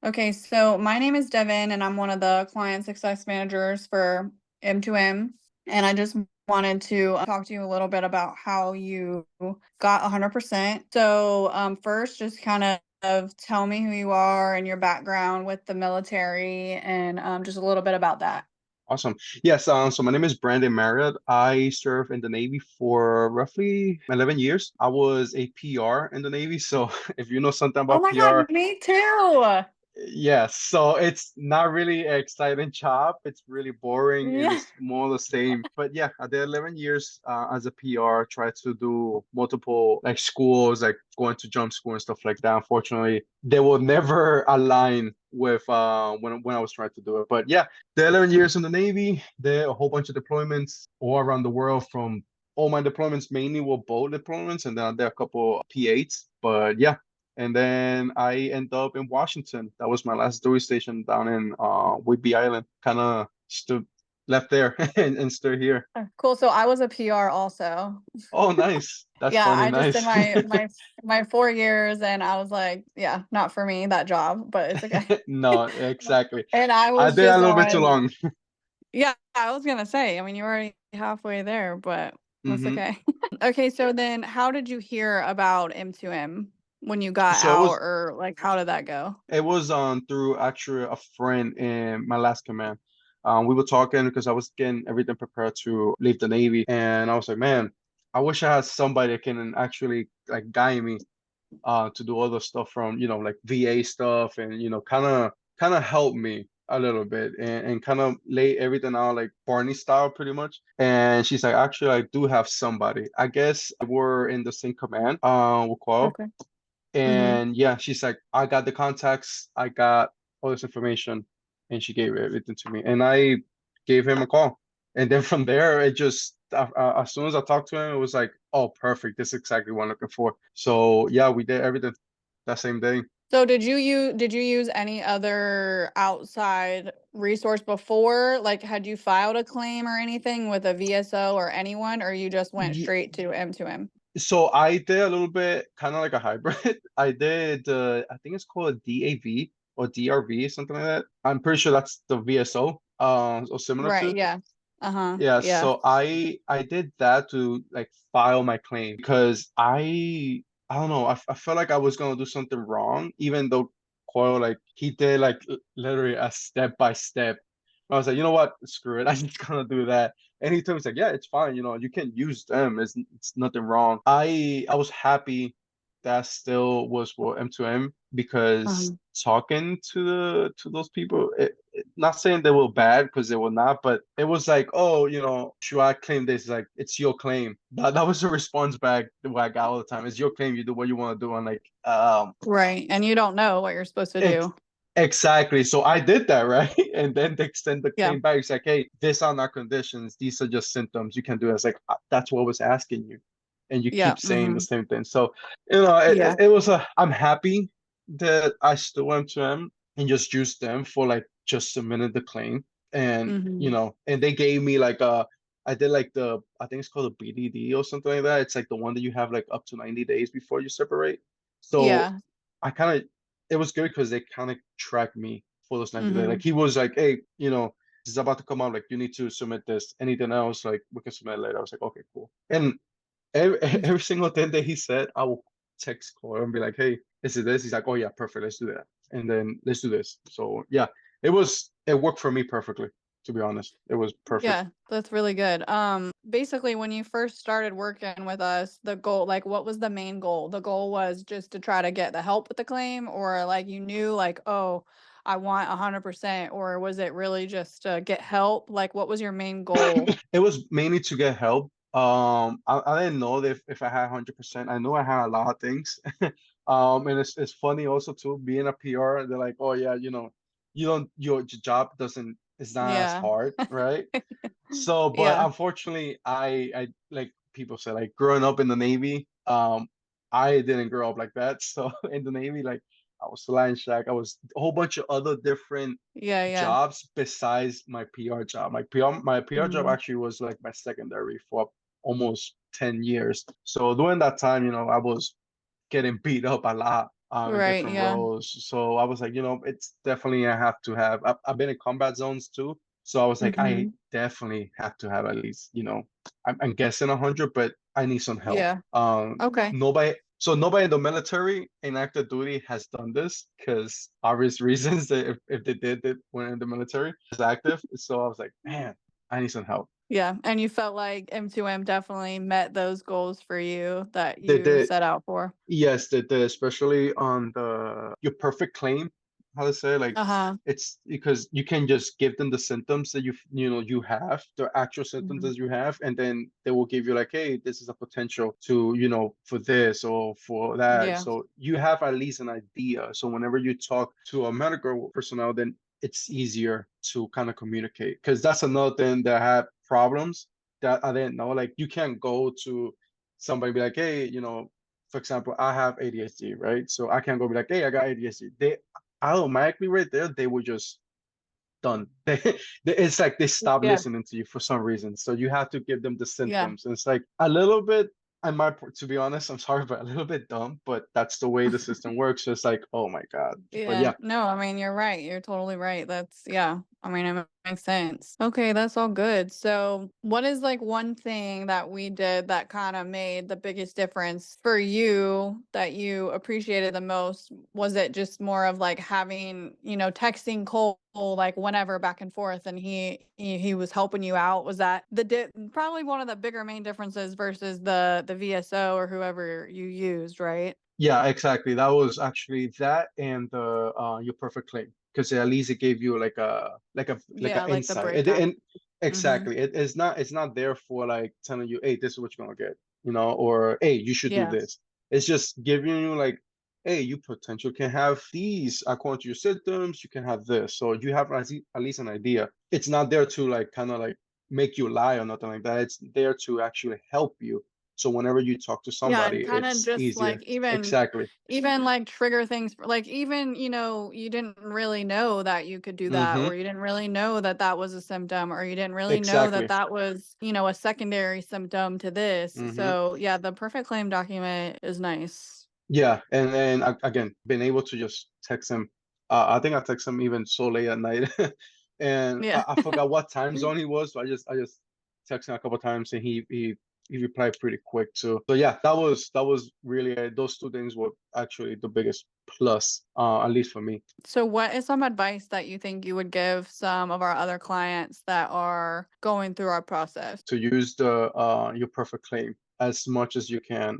Okay, so my name is Devin, and I'm one of the client success managers for M2M. And I just wanted to talk to you a little bit about how you got 100%. So, first, just kind of tell me who you are and your background with the military, and just a little bit about that. Awesome. Yes, so my name is Brandon Marriott. I served in the Navy for roughly 11 years. I was a PR in the Navy. So if you know something Oh about my God, PR, me too. yes. So it's not really an exciting job. It's really boring and Yeah. it's more the same. But yeah, I did 11 years as a PR, tried to do multiple like schools, like going to jump school and stuff like that. Unfortunately, they will never align with when I was trying to do it. But yeah, the 11 years in the Navy, did a whole bunch of deployments all around the world from all my deployments mainly were boat deployments, and then I did a couple P8s. But yeah, and then I end up in Washington. That was my last duty station down in Whidbey Island. Kind of stood left there and stood here. Cool. So I was a PR also. Oh, nice. That's Yeah, funny. I just did Nice. my 4 years, and I was like, yeah, not for me, that job, but it's okay. No, exactly. And I I was did a just little bit too on, long. yeah, I was gonna say, I mean, you're already halfway there, but that's hmm okay. Okay, so then how did you hear about M2M when you got So out, or like how did that go? it was through actually a friend in my last command. We were talking because I was getting everything prepared to leave the Navy, and I was like, man, I wish I had somebody that can actually like guide me to do all the stuff from like VA stuff and kind of help me a little bit and kind of lay everything out like Barney style pretty much. And she's like, actually, I do have somebody. I guess we're in the same command, with Qual. Okay. Mm-hmm. And yeah, she's like, I got the contacts, I got all this information, and she gave everything to me, and I gave him a call, and then from there, it just as soon as I talked to him, it was like, oh, perfect, this is exactly what I'm looking for. So yeah, we did everything that same day. So did you use any other outside resource before? Like, had you filed a claim or anything with a VSO or anyone, or you just went Ye- straight to M2M? So I did a little bit, kind of like a hybrid. I did, I think it's called DAV or DRV, something like that. I'm pretty sure that's the VSO, or similar Right, to. yeah. Uh-huh. Yeah, Yeah. so I did that to like file my claim because I don't know, I felt like I was gonna do something wrong, even though Coyle like he did like literally a step by step. I was like, you know what, screw it, I'm just gonna do that. And he told me, he's like, yeah, it's fine, you can use them. It's nothing wrong. I was happy that still was for M2M because Um, talking to those people, not saying they were bad because they were not, but it was like, oh, should I claim this? Like, it's your claim. That was the response back that I got all the time. It's your claim. You do what you want to do. And like, right. And you don't know what you're supposed to ex do. exactly. So I did that, right? And then they extend the Yeah. claim back. It's like, hey, these are not conditions. These are just symptoms. You can do it. It's like, that's what I was asking you. And you Yeah. keep saying the Mm-hmm. same thing. So, it, Yeah. it was I'm happy that I still went to them and just used them for like just submitted the claim. And, Mm-hmm. and they gave me like I did like I think it's called a BDD or something like that. It's like the one that you have like up to 90 days before you separate. So Yeah. I kind of, it was good because they kind of tracked me for those 90 days. Mm-hmm. Like he was like, hey, this is about to come out. Like you need to submit this. Anything else, like we can submit it later. I was like, okay, cool. And every single thing that he said, I will text Cole and be like, hey, is it this? He's like, oh yeah, perfect. Let's do that. And then let's do this. So yeah, it worked for me perfectly, to be honest. It was perfect. Yeah, that's really good. Basically, when you first started working with us, the goal, like, what was the main goal? The goal was just to try to get the help with the claim, or like you knew, like, oh, I want 100%, or was it really just to get help? Like, what was your main goal? It was mainly to get help. I didn't know if I had 100%. I knew I had a lot of things. And it's funny also too, being a PR, they're like, oh yeah, you don't your job doesn't it's not as Yeah. hard, right? So, but Yeah. unfortunately, I like people say, like growing up in the Navy, I didn't grow up like that. So in the Navy, like I was line shack, I was a whole bunch of other different Yeah. Yeah. jobs besides my PR job. My PR job Mhm. actually was like my secondary for almost 10 years. So during that time, I was getting beat up a lot. in Right. different Yeah. roles. So I was like, it's definitely I have to have. I've been in combat zones too, so I was like, I Hmm. definitely have to have at least, I'm guessing 100, but I need some help. Yeah. Okay. Nobody in the military in active duty has done this because obvious reasons that if they did it when in the military is active. So I was like, man, I need some help. Yeah. And you felt like M2M definitely met those goals for you that They you did. set out for. Yes, especially on the your perfect claim, how to say, like Uh-huh. it's because you can just give them the symptoms that you have, the actual symptoms Hmm. that you have, and then they will give you like, hey, this is a potential to, for this or for that. Yeah. So you have at least an idea. So whenever you talk to a medical personnel, then it's easier to kind of communicate. Because that's another thing that I had problems that I didn't know. Like you can't go to somebody and be like, hey, for example, I have ADHD, right? So I can't go be like, hey, I got ADHD. They automatically right there, they were just done. It's like they stop Yeah. listening to you for some reason. So you have to give them the Yeah. symptoms. And it's like a little bit, I might, to be honest, I'm sorry, but a little bit dumb, but that's the way the system works. So it's like, oh my God. But Yeah. yeah, No, I mean, you're right. You're totally right. That's, yeah. I mean, it makes sense. Okay, that's all good. So, what is like one thing that we did that kind of made the biggest difference for you that you appreciated the most? Was it just more of like having, texting Cole like whenever back and forth and he was helping you out? Was that probably one of the bigger main differences versus the VSO or whoever you used, right? yeah, exactly. That was actually that and the your perfect claim because at least it gave you like a Yeah, like the insight. breakdown. And Mm-hmm. exactly, it's not there for like telling you, hey, this is what you're gonna get, or hey, you should do Yeah. this. It's just giving you like, hey, you potential can have these according to your symptoms. You can have this, so you have at least an idea. It's not there to like kind of like make you lie or nothing like that. It's there to actually help you. So whenever you talk to Yeah, somebody, and kind of it's just easier. like even Exactly. even like trigger things like even, you didn't really know that you could do that Mm-hmm. or you didn't really know that that was a symptom or you didn't really know that Exactly. that was, a secondary symptom to this. Mm-hmm. So, yeah, the perfect claim document is nice. Yeah, and then again, being able to just text him. I think I text him even so late at night, and Yeah. I forgot what time zone he was. So I just texted him a couple times, and he replied pretty quick too. So yeah, that was really those two things were actually the biggest plus, at least for me. So what is some advice that you think you would give some of our other clients that are going through our process? To use the your perfect claim as much as you can.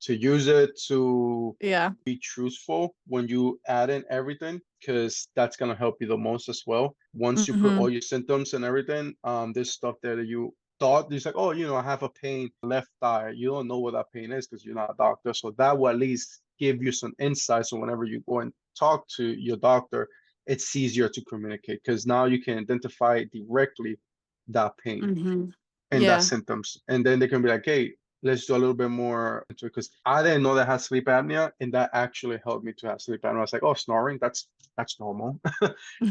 To use it to Yeah. be truthful when you add in everything, because that's gonna help you the most as well. Once you put Mm-hmm. all your symptoms and everything, there's stuff there that you thought it's like, oh, I have a pain left thigh. You don't know what that pain is because you're not a doctor. So that will at least give you some insight. So whenever you go and talk to your doctor, it's easier to communicate because now you can identify directly that pain Mm-hmm. and that Yeah. symptoms. And then they can be like, hey, let's do a little bit more into it. Because I didn't know that I had sleep apnea, and that actually helped me to have sleep apnea. I was like, oh, snoring, that's normal.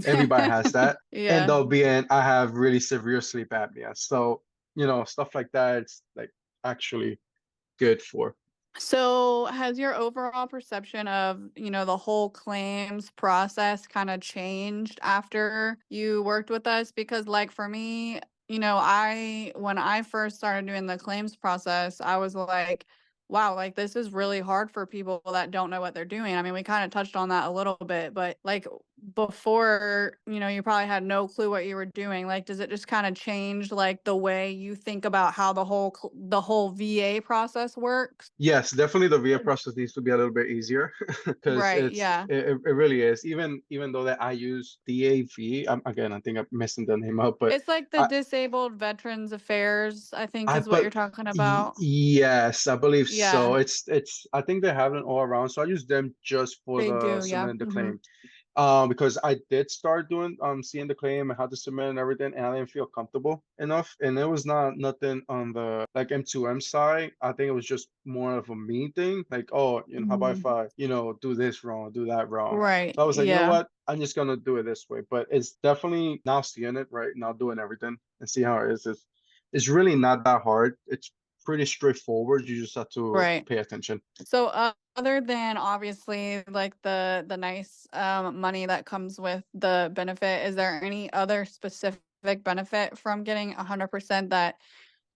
Everybody has that. And Yeah. though being I have really severe sleep apnea. So, stuff like that, it's like actually good for. So, has your overall perception of, the whole claims process kind of changed after you worked with us? Because, like, for me, when I first started doing the claims process, I was like, wow, like, this is really hard for people that don't know what they're doing. I mean, we kind of touched on that a little bit, but like, before, you probably had no clue what you were doing. Like, does it just kind of change like the way you think about how the whole VA process works? Yes, definitely the VA process needs to be a little bit easier because Right, yeah. it really is. Even though that I use DAV, again, I think I'm messing the name up, but It's like the I Disabled Veterans Affairs, I think I is what you're but talking about. yes, I believe so. Yeah, It's I think they have it all around. So I use them just for they the do, yeah. submitting the Hmm. claim. Because I did start doing seeing the claim and how to submit and everything, and I didn't feel comfortable enough. And it was not nothing on the like M2M side. I think it was just more of a me thing. Like, oh, how about if Hmm. I, do this wrong, do that wrong. Right, So I was like, you know yeah. what? I'm just gonna do it this way. But it's definitely now seeing it, right? Now doing everything and see how it is. It's really not that hard. It's pretty straightforward. You just have to Right. pay attention. So, other than obviously like the nice money that comes with the benefit, is there any other specific benefit from getting 100% that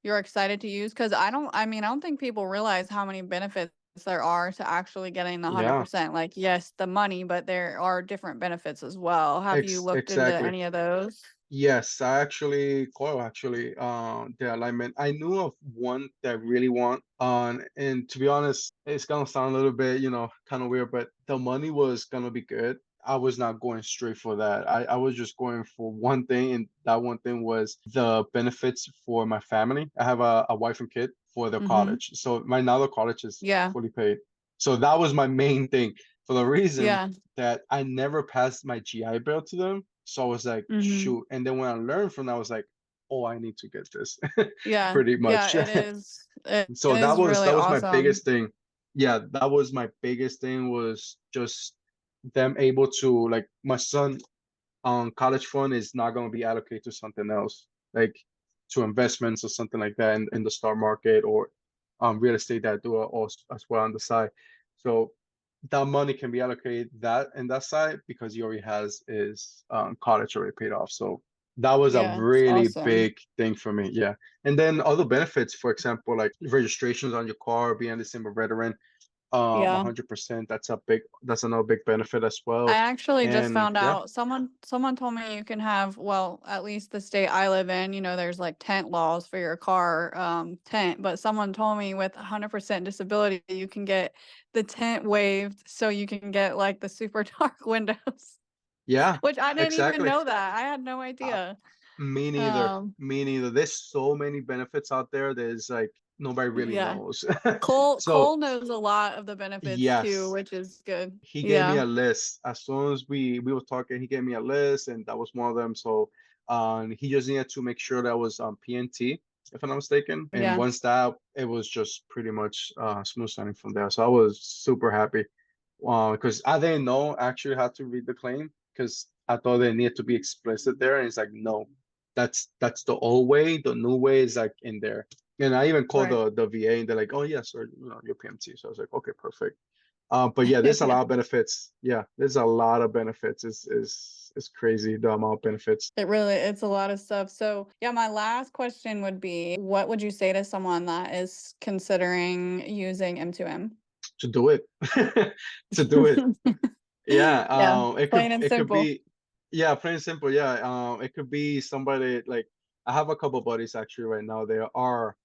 you're excited to use? Because I don't think people realize how many benefits there are to actually getting the Yeah, 100%. Like, yes, the money, but there are different benefits as well. Have you looked into exactly. any of those? Yes, I actually, Coil actually, the alignment. I knew of one that I really want on, and to be honest, it's gonna sound a little bit, kind of weird, but the money was gonna be good. I was not going straight for that. I was just going for one thing, and that one thing was the benefits for my family. I have a wife and kid for their Mm-hmm. college. So my now the college is Yeah. fully paid. So that was my main thing for the reason Yeah. that I never passed my GI Bill to them. So I was like, Mm-hmm. shoot. And then when I learned from that, I was like, oh, I need to get this Yeah. pretty Yeah, much. it is. It So that is was really that was my awesome. biggest thing. Yeah, that was my biggest thing was just them able to like my son college fund is not going to be allocated to something else, like to investments or something like that in the stock market or real estate that I do as well on the side. So that money can be allocated that and that side because he already has his college already paid off. So that was a Yeah, it's really awesome. big thing for me. Yeah. And then other benefits, for example, like registrations on your car, being a disabled veteran, Yeah. 100%. That's another big benefit as I well. actually just And found yeah, out someone told me you can have, well, at least the state I live in, there's like tent laws for your car tent, but someone told me with 100% disability you can get the tent waived so you can get like the super dark windows, yeah, which I didn't even exactly. know that. I had no Uh, idea. Me neither. Um Me neither. There's so many benefits out there. There's like nobody really yeah. knows. Cole So knows a lot of the benefits too, yes, which is good. he gave me Yeah. a list. As soon as we were talking, he gave me a list, and that was one of them. So he just needed to make sure that was PNT, if I'm not mistaken. And Yeah. once that, it was just pretty much smooth sailing from there. So I was super happy because I didn't know actually how to read the claim because I thought they needed to be explicit there, and it's like no, that's the old way. The new way is like in there. And I even called Right. the VA, and they're like, "Oh yes, sir, your PMT." So I was like, "Okay, perfect." But yeah, there's a lot of benefits. Yeah, there's a lot of benefits. It's crazy the amount of benefits It's a lot of stuff. So, yeah, my last question would be, what would you say to someone that is considering using M2M? to do it. To do it. Yeah, Yeah, it could plain and it could simple. be yeah, plain and simple. Yeah, it could be somebody like I have a couple buddies actually right now. They are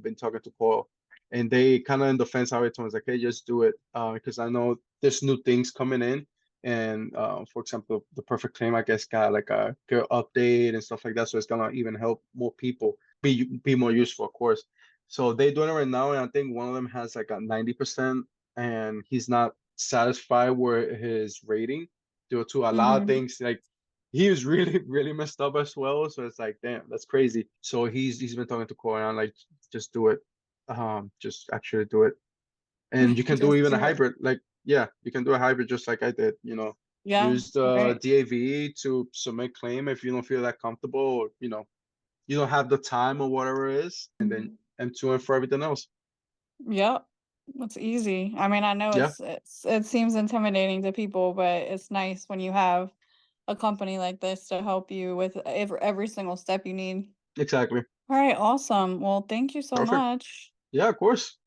been talking to Paul, and they kind of in the fence how it turns like, hey, just do it because I know there's new things coming in, and for example, the perfect claim I guess got like a good update and stuff like that, so it's gonna even help more people be more useful, of course. So they doing it right now, and I think one of them has like a 90%, and he's not satisfied with his rating due to a lot of Hmm. things. Like he was really, really messed up as well. So it's like, damn, that's crazy. So he's been talking to Koyan, like, just do it. Just actually do it. And you can do Just even a do it. hybrid. Like, yeah, you can do a hybrid just like I did, Yeah, Use the right. DAV to submit claim if you don't feel that comfortable or you don't have the time or whatever it is, and then Mhm. M2 and for everything else. Yep. It's easy. I mean, I know Yeah, it seems intimidating to people, but it's nice when you have a company like this to help you with every single step you need. exactly. All right, awesome. Well, thank you so Perfect. much. Yeah, of course.